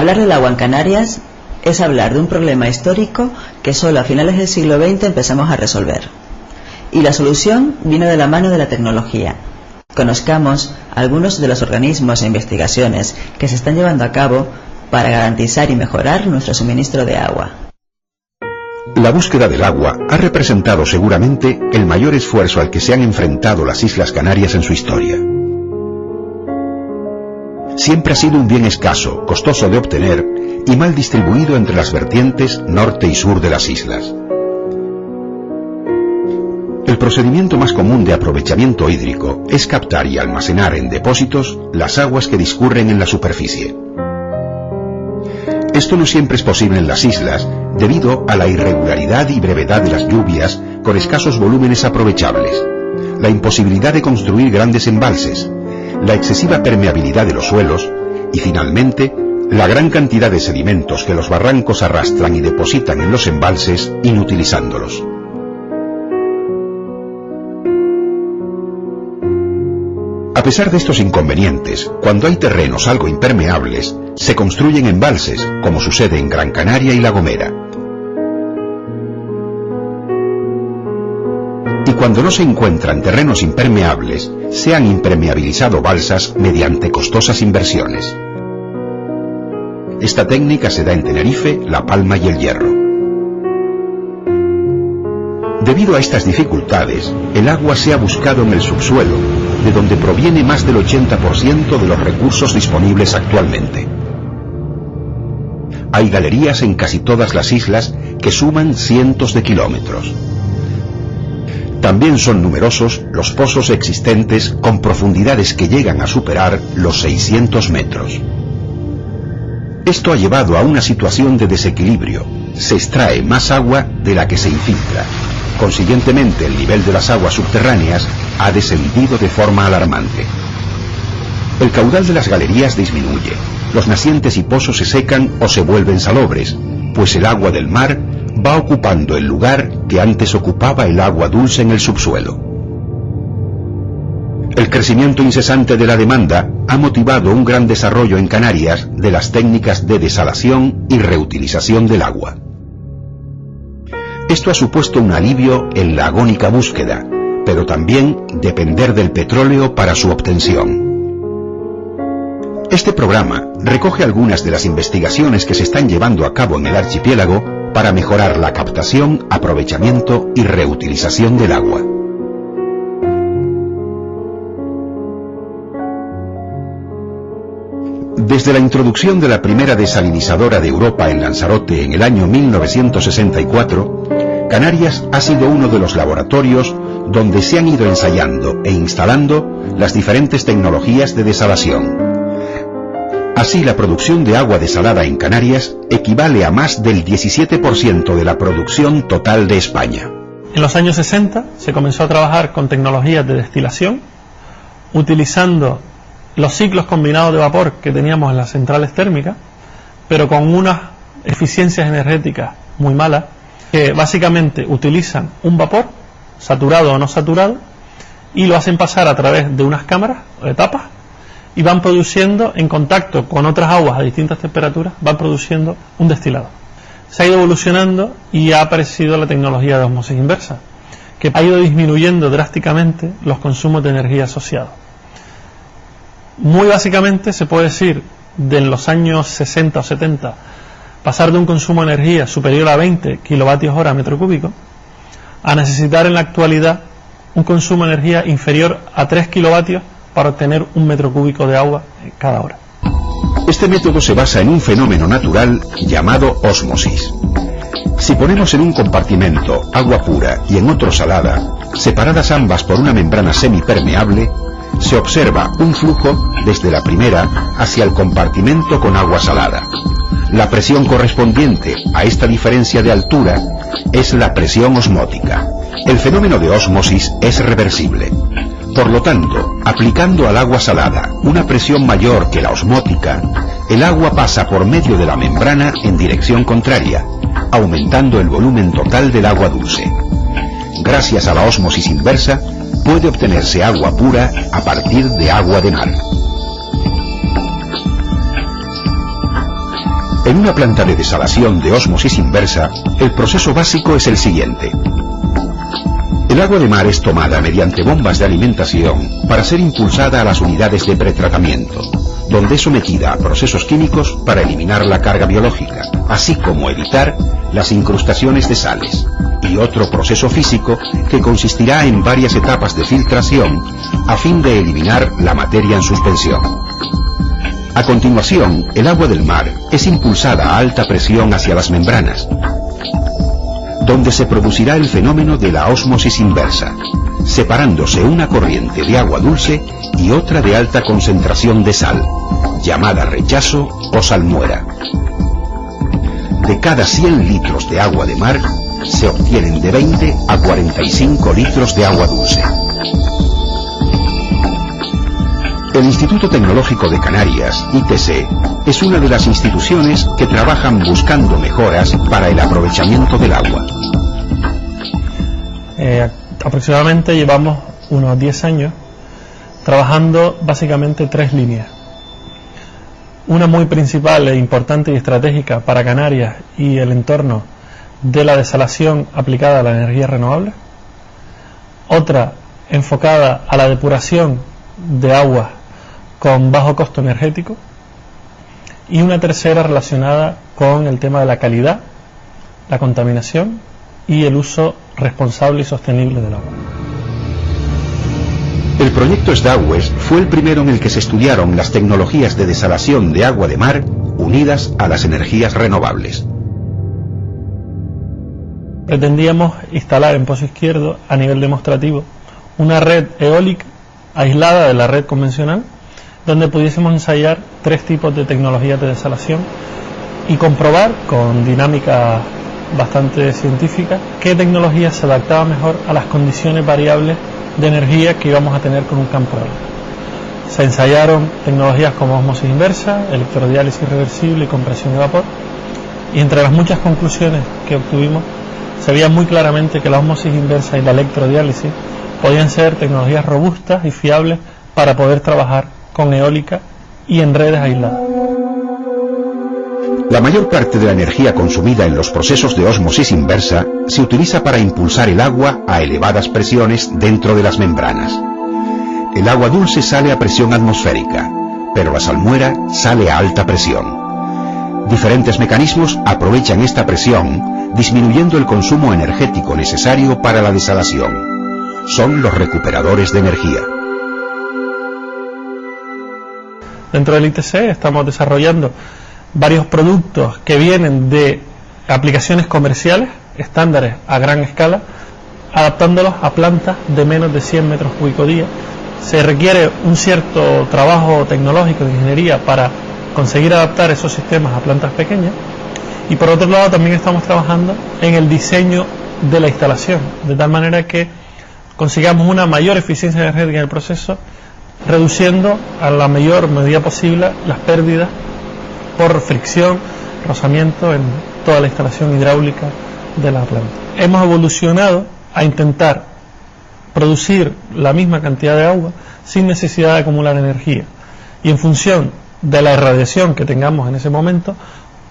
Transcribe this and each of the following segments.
Hablar del agua en Canarias es hablar de un problema histórico que solo a finales del siglo XX empezamos a resolver. Y la solución viene de la mano de la tecnología. Conozcamos algunos de los organismos e investigaciones que se están llevando a cabo para garantizar y mejorar nuestro suministro de agua. La búsqueda del agua ha representado seguramente el mayor esfuerzo al que se han enfrentado las Islas Canarias en su historia. Siempre ha sido un bien escaso, costoso de obtener y mal distribuido entre las vertientes norte y sur de las islas. El procedimiento más común de aprovechamiento hídrico es captar y almacenar en depósitos las aguas que discurren en la superficie. Esto no siempre es posible en las islas debido a la irregularidad y brevedad de las lluvias con escasos volúmenes aprovechables, la imposibilidad de construir grandes embalses, la excesiva permeabilidad de los suelos y, finalmente, la gran cantidad de sedimentos que los barrancos arrastran y depositan en los embalses inutilizándolos. A pesar de estos inconvenientes, cuando hay terrenos algo impermeables, se construyen embalses, como sucede en Gran Canaria y La Gomera. Y cuando no se encuentran terrenos impermeables, se han impermeabilizado balsas mediante costosas inversiones. Esta técnica se da en Tenerife, La Palma y El Hierro. Debido a estas dificultades, el agua se ha buscado en el subsuelo, de donde proviene más del 80% de los recursos disponibles actualmente. Hay galerías en casi todas las islas que suman cientos de kilómetros. También son numerosos los pozos existentes con profundidades que llegan a superar los 600 metros. Esto ha llevado a una situación de desequilibrio. Se extrae más agua de la que se infiltra. Consiguientemente, el nivel de las aguas subterráneas ha descendido de forma alarmante. El caudal de las galerías disminuye. Los nacientes y pozos se secan o se vuelven salobres, pues el agua del mar va ocupando el lugar que antes ocupaba el agua dulce en el subsuelo. El crecimiento incesante de la demanda ha motivado un gran desarrollo en Canarias de las técnicas de desalación y reutilización del agua. Esto ha supuesto un alivio en la agónica búsqueda, pero también depender del petróleo para su obtención. Este programa recoge algunas de las investigaciones que se están llevando a cabo en el archipiélago para mejorar la captación, aprovechamiento y reutilización del agua. Desde la introducción de la primera desalinizadora de Europa en Lanzarote en el año 1964, Canarias ha sido uno de los laboratorios donde se han ido ensayando e instalando las diferentes tecnologías de desalación. Así, la producción de agua desalada en Canarias equivale a más del 17% de la producción total de España. En los años 60 se comenzó a trabajar con tecnologías de destilación, utilizando los ciclos combinados de vapor que teníamos en las centrales térmicas, pero con unas eficiencias energéticas muy malas, que básicamente utilizan un vapor, saturado o no saturado, y lo hacen pasar a través de unas cámaras o etapas, y van produciendo, en contacto con otras aguas a distintas temperaturas, van produciendo un destilado. Se ha ido evolucionando y ha aparecido la tecnología de ósmosis inversa, que ha ido disminuyendo drásticamente los consumos de energía asociados. Muy básicamente se puede decir, de los años 60 o 70, pasar de un consumo de energía superior a 20 kilovatios hora metro cúbico, a necesitar en la actualidad un consumo de energía inferior a 3 kilovatios para obtener un metro cúbico de agua cada hora. Este método se basa en un fenómeno natural llamado ósmosis. Si ponemos en un compartimento agua pura y en otro salada, separadas ambas por una membrana semipermeable, se observa un flujo desde la primera hacia el compartimento con agua salada. La presión correspondiente a esta diferencia de altura es la presión osmótica. El fenómeno de ósmosis es reversible. Por lo tanto, aplicando al agua salada una presión mayor que la osmótica, el agua pasa por medio de la membrana en dirección contraria, aumentando el volumen total del agua dulce. Gracias a la ósmosis inversa, puede obtenerse agua pura a partir de agua de mar. En una planta de desalación de ósmosis inversa, el proceso básico es el siguiente. El agua de mar es tomada mediante bombas de alimentación para ser impulsada a las unidades de pretratamiento, donde es sometida a procesos químicos para eliminar la carga biológica, así como evitar las incrustaciones de sales, y otro proceso físico que consistirá en varias etapas de filtración a fin de eliminar la materia en suspensión. A continuación, el agua del mar es impulsada a alta presión hacia las membranas, donde se producirá el fenómeno de la ósmosis inversa, separándose una corriente de agua dulce y otra de alta concentración de sal, llamada rechazo o salmuera. De cada 100 litros de agua de mar, se obtienen de 20 a 45 litros de agua dulce. El Instituto Tecnológico de Canarias, ITC, es una de las instituciones que trabajan buscando mejoras para el aprovechamiento del agua. Aproximadamente llevamos unos 10 años trabajando básicamente 3 líneas. Una muy principal e importante y estratégica para Canarias y el entorno de la desalación aplicada a la energía renovable. Otra enfocada a la depuración de aguas con bajo costo energético. Y una tercera relacionada con el tema de la calidad, la contaminación y el uso responsable y sostenible del agua. El proyecto SDAWES fue el primero en el que se estudiaron las tecnologías de desalación de agua de mar unidas a las energías renovables. Pretendíamos instalar en Pozo Izquierdo, a nivel demostrativo, una red eólica aislada de la red convencional, donde pudiésemos ensayar 3 tipos de tecnologías de desalación y comprobar con dinámica bastante científica qué tecnología se adaptaba mejor a las condiciones variables de energía que íbamos a tener con un campo eólico. Se ensayaron tecnologías como ósmosis inversa, electrodiálisis reversible y compresión de vapor, y entre las muchas conclusiones que obtuvimos se veía muy claramente que la ósmosis inversa y la electrodiálisis podían ser tecnologías robustas y fiables para poder trabajar con eólica y en redes aisladas. La mayor parte de la energía consumida en los procesos de ósmosis inversa se utiliza para impulsar el agua a elevadas presiones dentro de las membranas. El agua dulce sale a presión atmosférica, pero la salmuera sale a alta presión. Diferentes mecanismos aprovechan esta presión, disminuyendo el consumo energético necesario para la desalación. Son los recuperadores de energía. Dentro del ITC estamos desarrollando varios productos que vienen de aplicaciones comerciales, estándares a gran escala, adaptándolos a plantas de menos de 100 metros cúbicos día. Se requiere un cierto trabajo tecnológico de ingeniería para conseguir adaptar esos sistemas a plantas pequeñas, y por otro lado también estamos trabajando en el diseño de la instalación, de tal manera que consigamos una mayor eficiencia energética en el proceso, reduciendo a la mayor medida posible las pérdidas por fricción, rozamiento en toda la instalación hidráulica de la planta. Hemos evolucionado a intentar producir la misma cantidad de agua sin necesidad de acumular energía, y en función de la irradiación que tengamos en ese momento,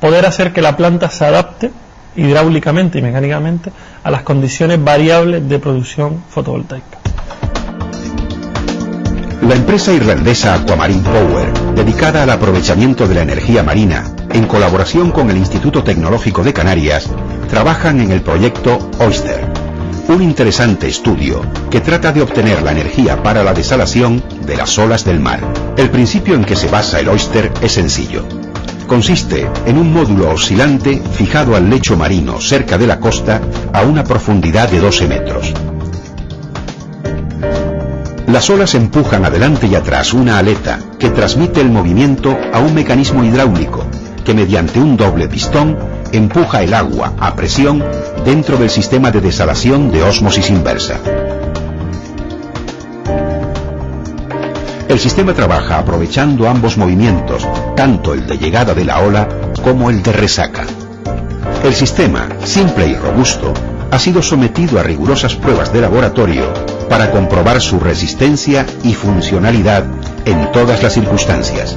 poder hacer que la planta se adapte hidráulicamente y mecánicamente a las condiciones variables de producción fotovoltaica. La empresa irlandesa Aquamarine Power, dedicada al aprovechamiento de la energía marina, en colaboración con el Instituto Tecnológico de Canarias, trabajan en el proyecto Oyster, un interesante estudio que trata de obtener la energía para la desalación de las olas del mar. El principio en que se basa el Oyster es sencillo. Consiste en un módulo oscilante fijado al lecho marino cerca de la costa a una profundidad de 12 metros. Las olas empujan adelante y atrás una aleta que transmite el movimiento a un mecanismo hidráulico que mediante un doble pistón empuja el agua a presión dentro del sistema de desalación de ósmosis inversa. El sistema trabaja aprovechando ambos movimientos, tanto el de llegada de la ola como el de resaca. El sistema, simple y robusto, ha sido sometido a rigurosas pruebas de laboratorio para comprobar su resistencia y funcionalidad en todas las circunstancias.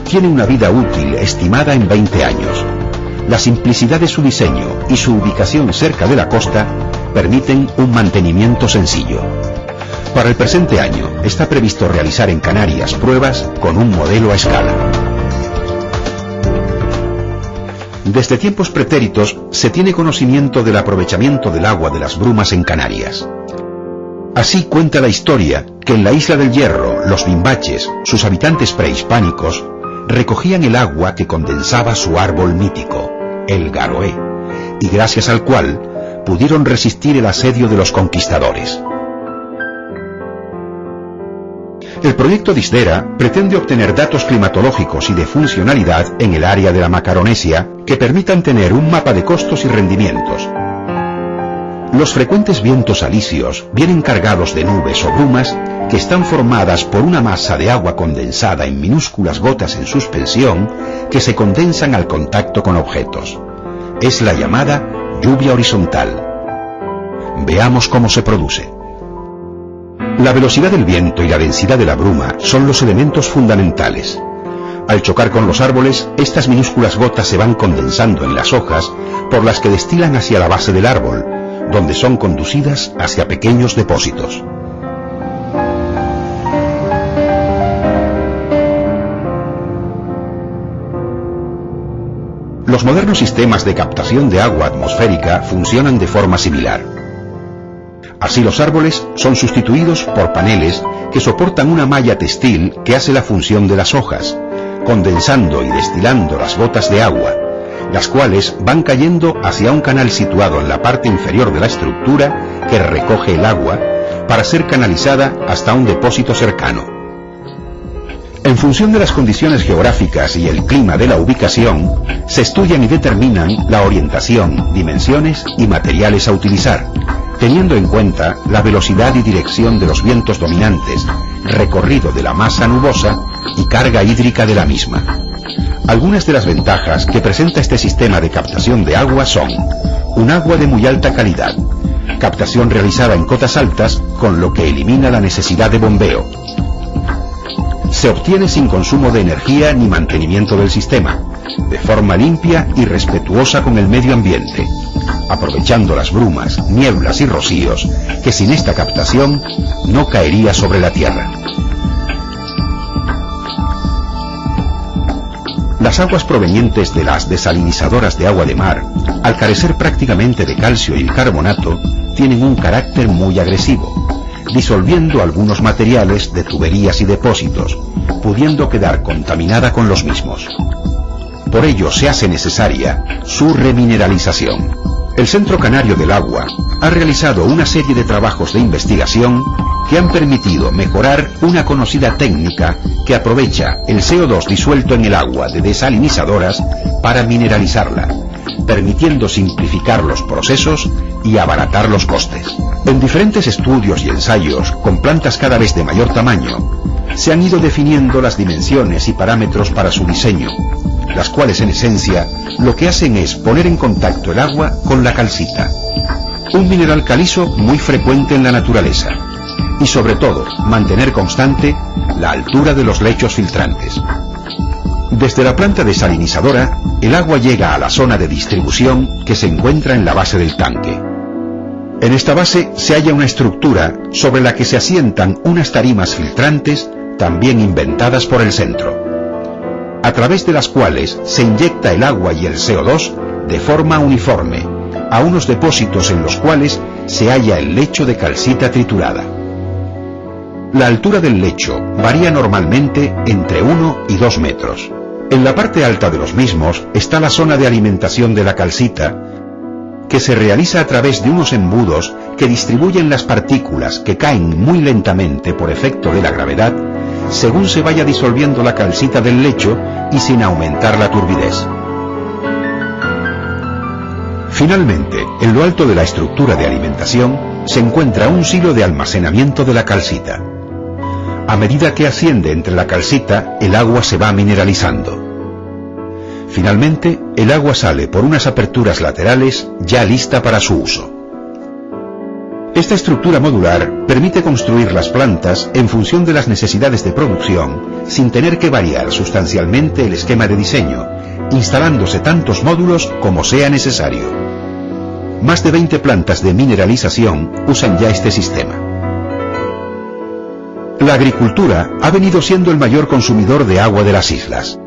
tiene una vida útil estimada en 20 años. La simplicidad de su diseño y su ubicación cerca de la costa permiten un mantenimiento sencillo. Para el presente año está previsto realizar en Canarias pruebas con un modelo a escala. Desde tiempos pretéritos se tiene conocimiento del aprovechamiento del agua de las brumas en Canarias. Así cuenta la historia que en la isla del Hierro, los Bimbaches, sus habitantes prehispánicos, recogían el agua que condensaba su árbol mítico, el garoé, y gracias al cual pudieron resistir el asedio de los conquistadores. El proyecto Disdera pretende obtener datos climatológicos y de funcionalidad en el área de la Macaronesia que permitan tener un mapa de costos y rendimientos. Los frecuentes vientos alisios vienen cargados de nubes o brumas que están formadas por una masa de agua condensada en minúsculas gotas en suspensión que se condensan al contacto con objetos. Es la llamada lluvia horizontal. Veamos cómo se produce. La velocidad del viento y la densidad de la bruma son los elementos fundamentales. Al chocar con los árboles, estas minúsculas gotas se van condensando en las hojas por las que destilan hacia la base del árbol, donde son conducidas hacia pequeños depósitos. Los modernos sistemas de captación de agua atmosférica funcionan de forma similar. Así los árboles son sustituidos por paneles que soportan una malla textil que hace la función de las hojas, condensando y destilando las gotas de agua, las cuales van cayendo hacia un canal situado en la parte inferior de la estructura que recoge el agua para ser canalizada hasta un depósito cercano. En función de las condiciones geográficas y el clima de la ubicación, se estudian y determinan la orientación, dimensiones y materiales a utilizar, teniendo en cuenta la velocidad y dirección de los vientos dominantes, recorrido de la masa nubosa y carga hídrica de la misma. Algunas de las ventajas que presenta este sistema de captación de agua son: un agua de muy alta calidad, captación realizada en cotas altas, con lo que elimina la necesidad de bombeo. Se obtiene sin consumo de energía ni mantenimiento del sistema, de forma limpia y respetuosa con el medio ambiente, aprovechando las brumas, nieblas y rocíos que sin esta captación no caería sobre la tierra. Las aguas provenientes de las desalinizadoras de agua de mar, al carecer prácticamente de calcio y carbonato, tienen un carácter muy agresivo, disolviendo algunos materiales de tuberías y depósitos, pudiendo quedar contaminada con los mismos. Por ello se hace necesaria su remineralización. El Centro Canario del Agua ha realizado una serie de trabajos de investigación que han permitido mejorar una conocida técnica que aprovecha el CO2 disuelto en el agua de desalinizadoras para mineralizarla, permitiendo simplificar los procesos y abaratar los costes. En diferentes estudios y ensayos con plantas cada vez de mayor tamaño, se han ido definiendo las dimensiones y parámetros para su diseño, las cuales en esencia lo que hacen es poner en contacto el agua con la calcita, un mineral calizo muy frecuente en la naturaleza, y sobre todo mantener constante la altura de los lechos filtrantes. Desde la planta desalinizadora, el agua llega a la zona de distribución que se encuentra en la base del tanque. En esta base se halla una estructura sobre la que se asientan unas tarimas filtrantes también inventadas por el centro, a través de las cuales se inyecta el agua y el CO2 de forma uniforme a unos depósitos en los cuales se halla el lecho de calcita triturada. La altura del lecho varía normalmente entre 1 y 2 metros. En la parte alta de los mismos está la zona de alimentación de la calcita, que se realiza a través de unos embudos que distribuyen las partículas que caen muy lentamente por efecto de la gravedad, según se vaya disolviendo la calcita del lecho y sin aumentar la turbidez. Finalmente, en lo alto de la estructura de alimentación se encuentra un silo de almacenamiento de la calcita. A medida que asciende entre la calcita, el agua se va mineralizando. Finalmente, el agua sale por unas aperturas laterales ya lista para su uso. Esta estructura modular permite construir las plantas en función de las necesidades de producción, sin tener que variar sustancialmente el esquema de diseño, instalándose tantos módulos como sea necesario. Más de 20 plantas de mineralización usan ya este sistema. La agricultura ha venido siendo el mayor consumidor de agua de las islas.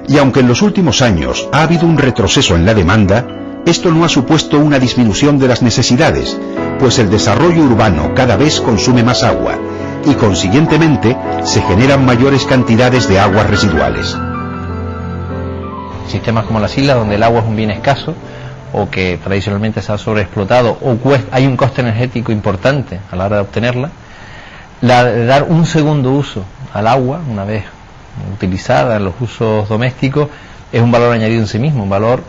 Y aunque en los últimos años ha habido un retroceso en la demanda, esto no ha supuesto una disminución de las necesidades, pues el desarrollo urbano cada vez consume más agua y consiguientemente se generan mayores cantidades de aguas residuales. Sistemas como las islas, donde el agua es un bien escaso o que tradicionalmente se ha sobreexplotado o hay un coste energético importante a la hora de obtenerla, de dar un segundo uso al agua, una vez utilizada en los usos domésticos, es un valor añadido en sí mismo, un valor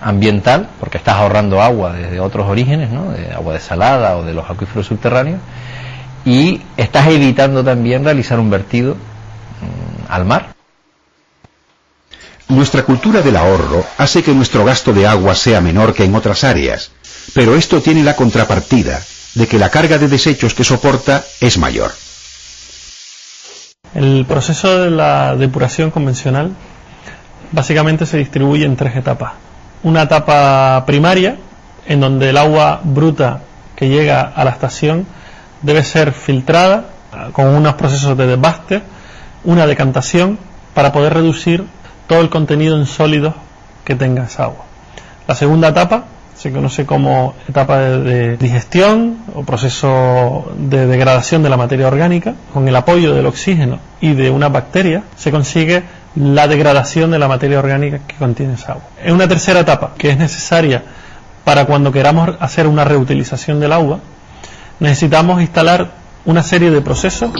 ambiental, porque estás ahorrando agua desde otros orígenes, ¿no?, de agua desalada o de los acuíferos subterráneos, y estás evitando también realizar un vertido al mar. Nuestra cultura del ahorro hace que nuestro gasto de agua sea menor que en otras áreas, pero esto tiene la contrapartida de que la carga de desechos que soporta es mayor. El proceso de la depuración convencional básicamente se distribuye en 3 etapas. Una etapa primaria, en donde el agua bruta que llega a la estación debe ser filtrada con unos procesos de desbaste, una decantación, para poder reducir todo el contenido en sólidos que tenga esa agua. La segunda etapa se conoce como etapa de digestión o proceso de degradación de la materia orgánica. Con el apoyo del oxígeno y de una bacteria se consigue la degradación de la materia orgánica que contiene esa agua. En una tercera etapa, que es necesaria para cuando queramos hacer una reutilización del agua, necesitamos instalar una serie de procesos.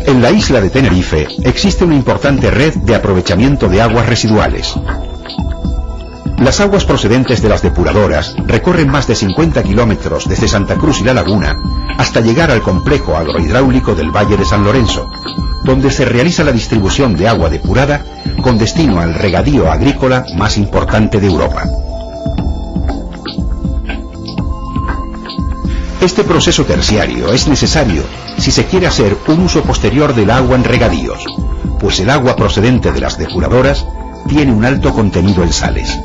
En la isla de Tenerife existe una importante red de aprovechamiento de aguas residuales. Las aguas procedentes de las depuradoras recorren más de 50 kilómetros desde Santa Cruz y La Laguna hasta llegar al complejo agrohidráulico del Valle de San Lorenzo, donde se realiza la distribución de agua depurada con destino al regadío agrícola más importante de Europa. Este proceso terciario es necesario si se quiere hacer un uso posterior del agua en regadíos, pues el agua procedente de las depuradoras tiene un alto contenido en sales.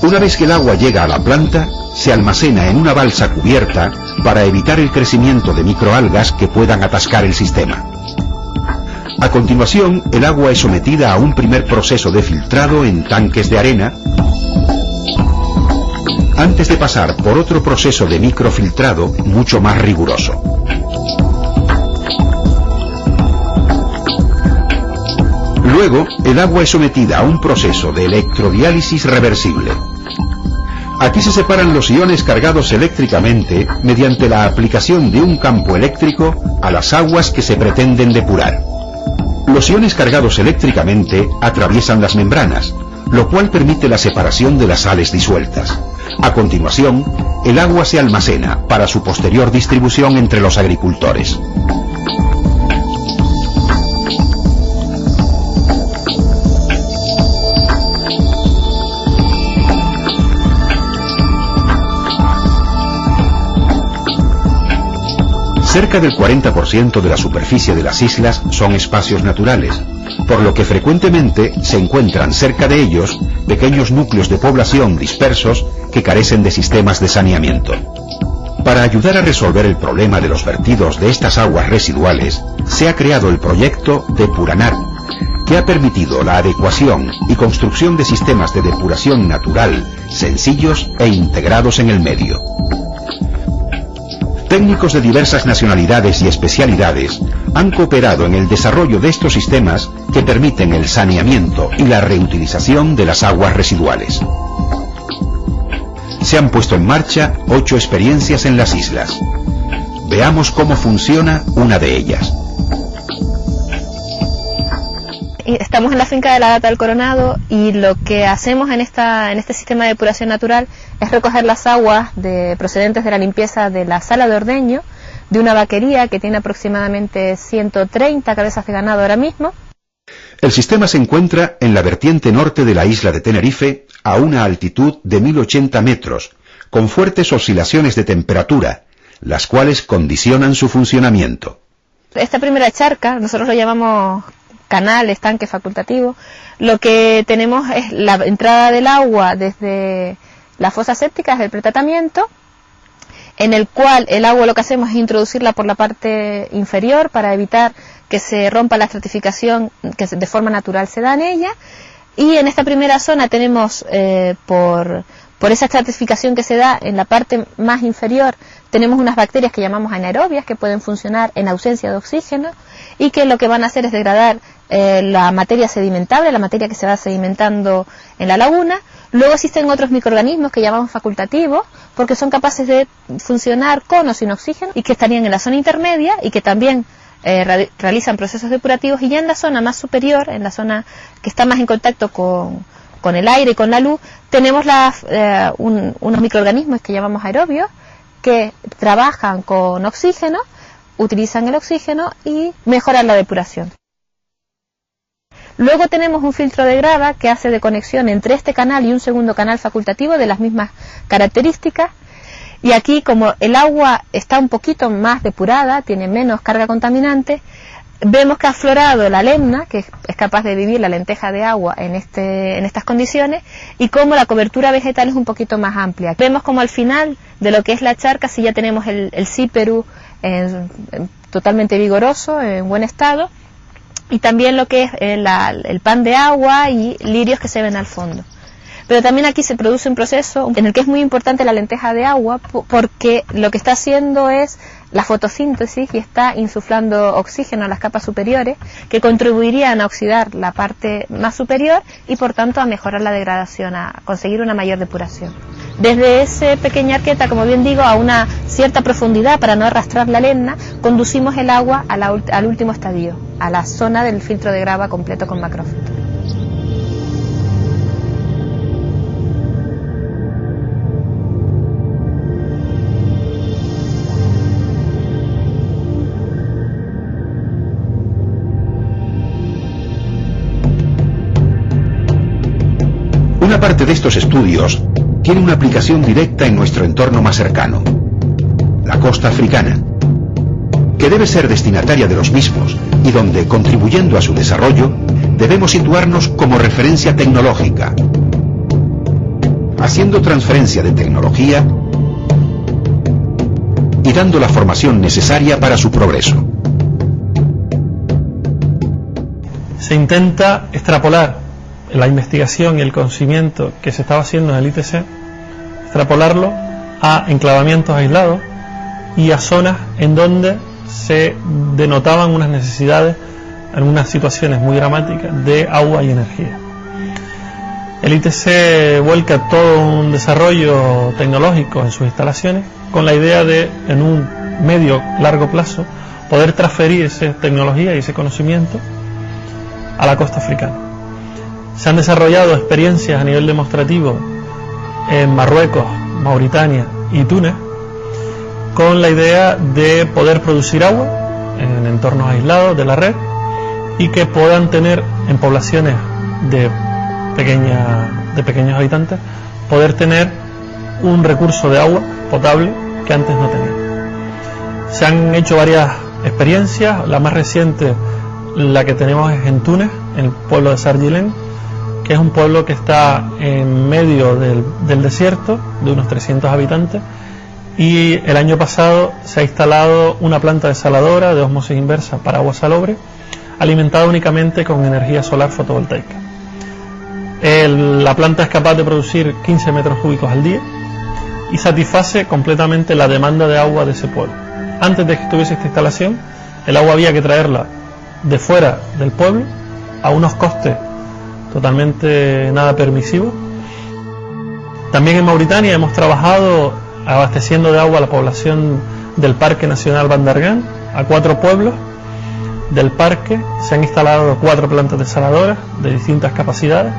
Una vez que el agua llega a la planta, se almacena en una balsa cubierta para evitar el crecimiento de microalgas que puedan atascar el sistema. A continuación, el agua es sometida a un primer proceso de filtrado en tanques de arena, antes de pasar por otro proceso de microfiltrado mucho más riguroso. Luego, el agua es sometida a un proceso de electrodiálisis reversible. Aquí se separan los iones cargados eléctricamente mediante la aplicación de un campo eléctrico a las aguas que se pretenden depurar. Los iones cargados eléctricamente atraviesan las membranas, lo cual permite la separación de las sales disueltas. A continuación, el agua se almacena para su posterior distribución entre los agricultores. Cerca del 40% de la superficie de las islas son espacios naturales, por lo que frecuentemente se encuentran cerca de ellos pequeños núcleos de población dispersos que carecen de sistemas de saneamiento. Para ayudar a resolver el problema de los vertidos de estas aguas residuales, se ha creado el proyecto Depuranar, que ha permitido la adecuación y construcción de sistemas de depuración natural, sencillos e integrados en el medio. Técnicos de diversas nacionalidades y especialidades han cooperado en el desarrollo de estos sistemas que permiten el saneamiento y la reutilización de las aguas residuales. Se han puesto en marcha 8 experiencias en las islas. Veamos cómo funciona una de ellas. Estamos en la finca de la Gata del Coronado y lo que hacemos en este sistema de depuración natural es recoger las aguas procedentes de la limpieza de la sala de ordeño de una vaquería que tiene aproximadamente 130 cabezas de ganado ahora mismo. El sistema se encuentra en la vertiente norte de la isla de Tenerife, a una altitud de 1080 metros, con fuertes oscilaciones de temperatura, las cuales condicionan su funcionamiento. Esta primera charca, nosotros lo llamamos canal, estanque facultativo, lo que tenemos es la entrada del agua desde la fosa séptica, desde el pretratamiento, en el cual el agua lo que hacemos es introducirla por la parte inferior para evitar que se rompa la estratificación que de forma natural se da en ella, y en esta primera zona tenemos por esa estratificación que se da en la parte más inferior, tenemos unas bacterias que llamamos anaerobias que pueden funcionar en ausencia de oxígeno y que lo que van a hacer es degradar la materia sedimentable, la materia que se va sedimentando en la laguna. Luego existen otros microorganismos que llamamos facultativos, porque son capaces de funcionar con o sin oxígeno y que estarían en la zona intermedia y que también realizan procesos depurativos, y ya en la zona más superior, en la zona que está más en contacto con el aire y con la luz, tenemos unos microorganismos que llamamos aerobios, que trabajan con oxígeno, utilizan el oxígeno y mejoran la depuración. Luego tenemos un filtro de grava que hace de conexión entre este canal y un segundo canal facultativo de las mismas características, y aquí, como el agua está un poquito más depurada, tiene menos carga contaminante, vemos que ha aflorado la lemna, que es capaz de vivir la lenteja de agua en estas condiciones, y como la cobertura vegetal es un poquito más amplia. Vemos como al final de lo que es la charca, sí ya tenemos el cíperu totalmente vigoroso, en buen estado, y también lo que es el pan de agua y lirios que se ven al fondo. Pero también aquí se produce un proceso en el que es muy importante la lenteja de agua, porque lo que está haciendo es la fotosíntesis y está insuflando oxígeno a las capas superiores, que contribuirían a oxidar la parte más superior y por tanto a mejorar la degradación, a conseguir una mayor depuración. Desde esa pequeña arqueta, como bien digo, a una cierta profundidad para no arrastrar la lemna, conducimos el agua al último estadio, a la zona del filtro de grava completo con macrofiltro. Una parte de estos estudios tiene una aplicación directa en nuestro entorno más cercano, la costa africana, que debe ser destinataria de los mismos y donde, contribuyendo a su desarrollo, debemos situarnos como referencia tecnológica, haciendo transferencia de tecnología y dando la formación necesaria para su progreso. Se intenta extrapolar la investigación y el conocimiento que se estaba haciendo en el ITC, extrapolarlo a enclavamientos aislados y a zonas en donde se denotaban unas necesidades, en unas situaciones muy dramáticas, de agua y energía. El ITC vuelca todo un desarrollo tecnológico en sus instalaciones con la idea de, en un medio largo plazo, poder transferir esa tecnología y ese conocimiento a la costa africana. Se han desarrollado experiencias a nivel demostrativo en Marruecos, Mauritania y Túnez, con la idea de poder producir agua en entornos aislados de la red y que puedan tener en poblaciones de pequeños habitantes, poder tener un recurso de agua potable que antes no tenían. Se han hecho varias experiencias, la más reciente, la que tenemos es en Túnez, en el pueblo de Sargilén, que es un pueblo que está en medio del desierto, de unos 300 habitantes, y el año pasado se ha instalado una planta desaladora de ósmosis inversa para agua salobre, alimentada únicamente con energía solar fotovoltaica. La planta es capaz de producir 15 metros cúbicos al día y satisface completamente la demanda de agua de ese pueblo. Antes de que estuviese esta instalación, el agua había que traerla de fuera del pueblo a unos costes totalmente nada permisivos. También en Mauritania hemos trabajado abasteciendo de agua a la población del Parque Nacional Bandargán, a 4 pueblos del parque. Se han instalado 4 plantas desaladoras de distintas capacidades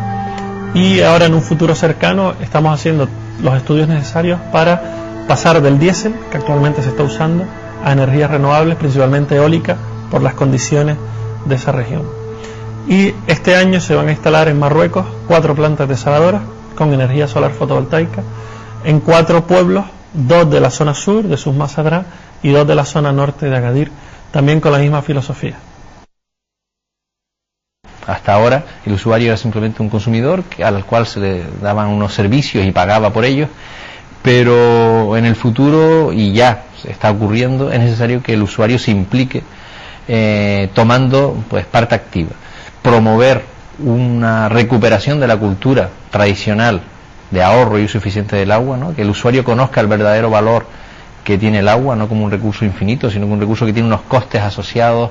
y ahora en un futuro cercano estamos haciendo los estudios necesarios para pasar del diésel, que actualmente se está usando, a energías renovables, principalmente eólica, por las condiciones de esa región. Y este año se van a instalar en Marruecos 4 plantas desaladoras con energía solar fotovoltaica en 4 pueblos, 2 de la zona sur de Souss-Massa y 2 de la zona norte de Agadir, también con la misma filosofía. Hasta ahora el usuario era simplemente un consumidor al cual se le daban unos servicios y pagaba por ellos, pero en el futuro, y ya está ocurriendo, es necesario que el usuario se implique tomando pues parte activa. Promover una recuperación de la cultura tradicional de ahorro y uso eficiente del agua, ¿no? Que el usuario conozca el verdadero valor que tiene el agua, no como un recurso infinito, sino como un recurso que tiene unos costes asociados.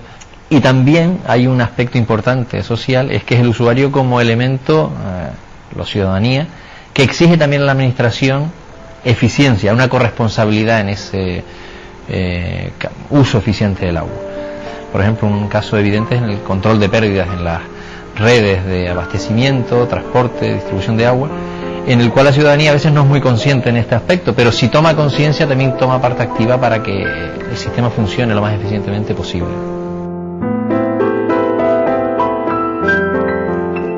Y también hay un aspecto importante social, es que es el usuario como elemento, la ciudadanía, que exige también a la administración eficiencia, una corresponsabilidad en ese uso eficiente del agua. Por ejemplo, un caso evidente es en el control de pérdidas en las redes de abastecimiento, transporte, distribución de agua, en el cual la ciudadanía a veces no es muy consciente en este aspecto, pero si toma conciencia también toma parte activa para que el sistema funcione lo más eficientemente posible.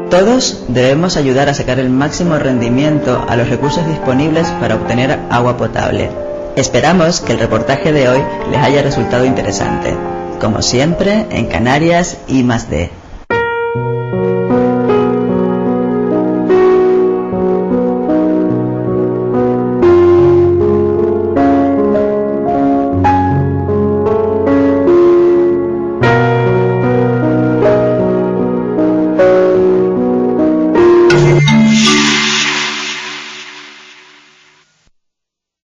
Todos debemos ayudar a sacar el máximo rendimiento a los recursos disponibles para obtener agua potable. Esperamos que el reportaje de hoy les haya resultado interesante. Como siempre, en Canarias I+D.